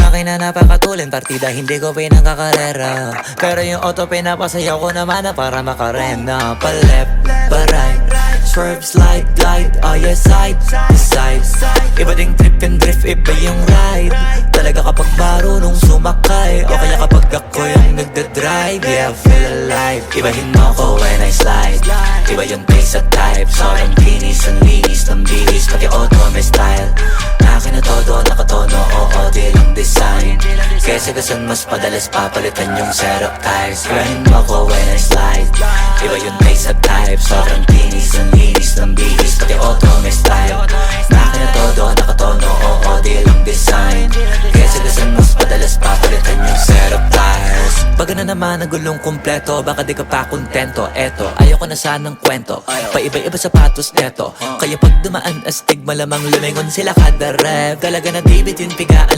Makina napakatulin, partida hindi ko pinangkakarera. Pero yung auto pinapasayaw ko naman na para makarena. Pa-left, pa-right, swerve, slide, glide. Oh yeah, side to side. Iba ding trip and drift, iba yung ride. Talaga kapag marunong sumakay, o kaya kapag ako yung nagdadrive. Yeah, feel alive. Ibahin mo ko when I slide. Iba yung pace at type. Sobrang kinis, ang linis ng bihis, pati auto may style. Akin na todo, nakatono, oo, di lang design. Kesa gasan mas padalas papalitan yung setup tires. Ibahin mo ko when I slide. Iba yung pace at type. Sobrang kinis, ang linis ng bihis, pati auto may style. Akin na todo, nakatono, oo, di lang design. Kesa gasan mas padalas papalitan yung setup tires. Pag na naman ang gulong kumpleto, baka di ka pa kontento. Eto, ayoko na sanang kwento, paiba-iba sapatos neto. Kaya pag dumaan astig, malamang lumingon sila kada rep. Talaga na bibitin pigaan.